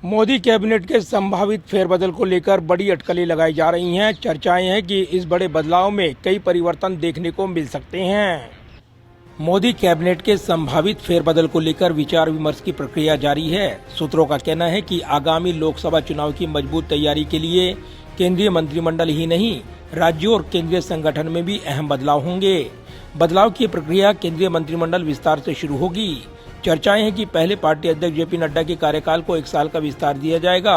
Modi cabinet के संभावित फेरबदल को लेकर बड़ी अटकलें लगाई जा रही हैं। चर्चाएं हैं कि इस बड़े बदलाव में कई परिवर्तन देखने को मिल सकते हैं। मोदी कैबिनेट के संभावित फेरबदल को लेकर विचार विमर्श की प्रक्रिया जारी है। सूत्रों का कहना है कि आगामी लोकसभा चुनाव की मजबूत तैयारी के लिए केंद्रीय मंत्रिमंडल ही नहीं, राज्यों और केंद्रीय संगठन में भी अहम बदलाव होंगे। बदलाव की प्रक्रिया केंद्रीय मंत्रिमंडल विस्तार से शुरू होगी। चर्चाएं हैं कि पहले पार्टी अध्यक्ष जेपी नड्डा के कार्यकाल को 1 साल का विस्तार दिया जाएगा।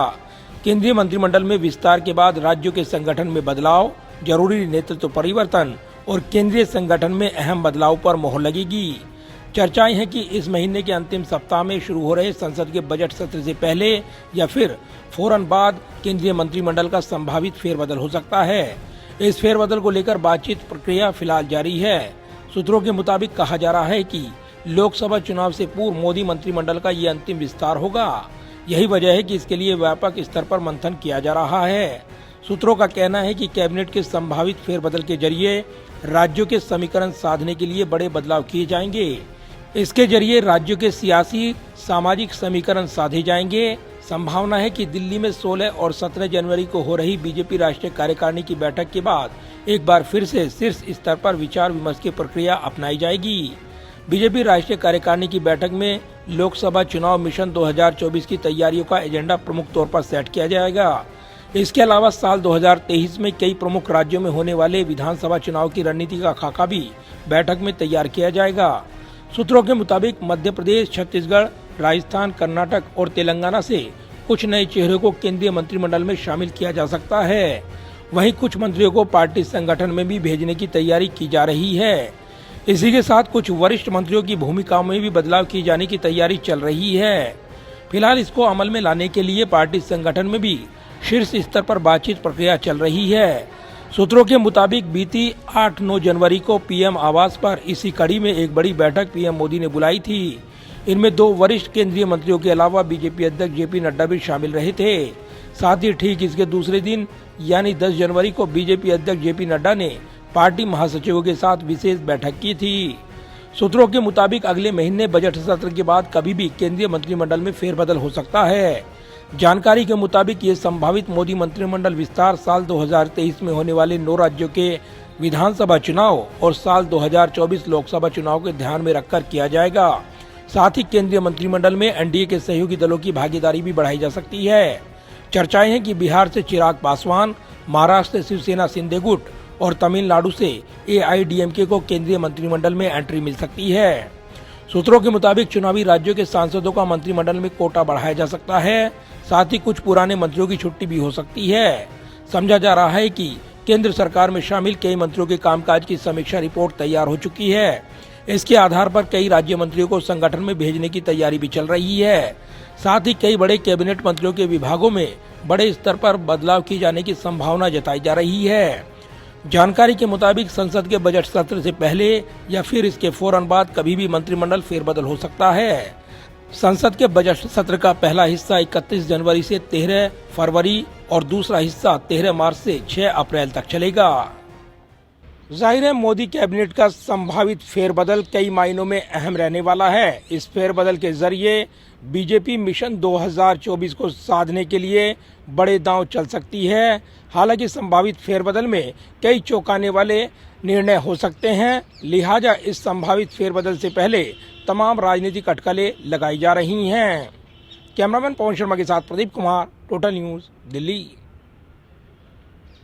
केंद्रीय मंत्रिमंडल में विस्तार के बाद राज्यों के संगठन में बदलाव, जरूरी नेतृत्व परिवर्तन और केंद्रीय संगठन में अहम बदलाव पर मोहर लगेगी। चर्चाएं हैं कि इस महीने के अंतिम सप्ताह में शुरू हो रहे संसद के बजट सत्र से पहले या फिर फौरन बाद केंद्रीय मंत्रिमंडल का संभावित फेरबदल हो सकता है। इस फेरबदल को लेकर बातचीत प्रक्रिया फिलहाल जारी है। सूत्रों के मुताबिक कहा जा रहा है कि लोकसभा चुनाव से पूर्व मोदी मंत्रिमंडल का ये अंतिम विस्तार होगा। यही वजह है कि इसके लिए व्यापक स्तर पर मंथन किया जा रहा है। सूत्रों का कहना है कि कैबिनेट के संभावित फेरबदल के जरिए राज्यों के समीकरण साधने के लिए बड़े बदलाव किए जाएंगे। इसके जरिए राज्यों के सियासी सामाजिक समीकरण साधे जाएंगे। संभावना है कि दिल्ली में 16 और 17 जनवरी को हो रही बीजेपी राष्ट्रीय कार्यकारिणी की बैठक के बाद एक बार फिर से शीर्ष स्तर पर विचार विमर्श की प्रक्रिया अपनाई जाएगी। बीजेपी राष्ट्रीय कार्यकारिणी की बैठक में लोकसभा चुनाव मिशन 2024 की तैयारियों का एजेंडा प्रमुख तौर पर सेट किया जाएगा। इसके अलावा साल 2023 में कई प्रमुख राज्यों में होने वाले विधानसभा चुनाव की रणनीति का खाका भी बैठक में तैयार किया जाएगा। सूत्रों के मुताबिक मध्य प्रदेश, छत्तीसगढ़, राजस्थान, कर्नाटक और तेलंगाना से कुछ नए चेहरों को केंद्रीय मंत्रिमंडल में शामिल किया जा सकता है। वहीं कुछ मंत्रियों को पार्टी संगठन में भी भेजने की तैयारी की जा रही है। इसी के साथ कुछ वरिष्ठ मंत्रियों की भूमिकाओं में भी बदलाव किए जाने की तैयारी चल रही है। फिलहाल इसको अमल में लाने के लिए पार्टी संगठन में भी शीर्ष स्तर पर बातचीत प्रक्रिया चल रही है। सूत्रों के मुताबिक बीती 8-9 जनवरी को पीएम आवास पर इसी कड़ी में एक बड़ी बैठक पीएम मोदी ने बुलाई थी। इनमें 2 वरिष्ठ केंद्रीय मंत्रियों के अलावा बीजेपी अध्यक्ष जेपी नड्डा भी शामिल रहे थे। साथ ही ठीक इसके दूसरे दिन यानी 10 जनवरी को बीजेपी अध्यक्ष जेपी नड्डा ने पार्टी महासचिवों के साथ विशेष बैठक की थी। सूत्रों के मुताबिक अगले महीने बजट सत्र के बाद कभी भी केंद्रीय मंत्रिमंडल में फेरबदल हो सकता है। जानकारी के मुताबिक ये संभावित मोदी मंत्रिमंडल विस्तार साल 2023 में होने वाले 9 राज्यों के विधानसभा चुनाव और साल 2024 लोकसभा चुनाव के ध्यान में रखकर किया जाएगा। साथ ही केंद्रीय मंत्रिमंडल में एनडीए के सहयोगी दलों की भागीदारी भी बढ़ाई जा सकती है। चर्चाएं हैं कि बिहार से चिराग पासवान, महाराष्ट्र से शिवसेना शिंदे गुट और तमिलनाडु से एआईडीएमके को केंद्रीय मंत्रिमंडल में एंट्री मिल सकती है। सूत्रों के मुताबिक चुनावी राज्यों के सांसदों का मंत्रिमंडल में कोटा बढ़ाया जा सकता है। साथ ही कुछ पुराने मंत्रियों की छुट्टी भी हो सकती है। समझा जा रहा है कि केंद्र सरकार में शामिल कई मंत्रियों के कामकाज की समीक्षा रिपोर्ट तैयार हो चुकी है। इसके आधार पर कई राज्य मंत्रियों को संगठन में भेजने की तैयारी भी चल रही है। साथ ही कई बड़े कैबिनेट मंत्रियों के विभागों में बड़े स्तर पर बदलाव किए जाने की संभावना जताई जा रही है। जानकारी के मुताबिक संसद के बजट सत्र से पहले या फिर इसके फौरन बाद कभी भी मंत्रिमंडल फेरबदल हो सकता है। संसद के बजट सत्र का पहला हिस्सा 31 जनवरी से 13 फरवरी और दूसरा हिस्सा 13 मार्च से 6 अप्रैल तक चलेगा। जाहिर है मोदी कैबिनेट का संभावित फेरबदल कई मायनों में अहम रहने वाला है। इस फेरबदल के जरिए बीजेपी मिशन 2024 को साधने के लिए बड़े दांव चल सकती है। हालांकि संभावित फेरबदल में कई चौंकाने वाले निर्णय हो सकते हैं। लिहाजा इस संभावित फेरबदल से पहले तमाम राजनीतिक अटकलें लगाई जा रही हैं। कैमरामैन पवन शर्मा के साथ प्रदीप कुमार, टोटल न्यूज़, दिल्ली।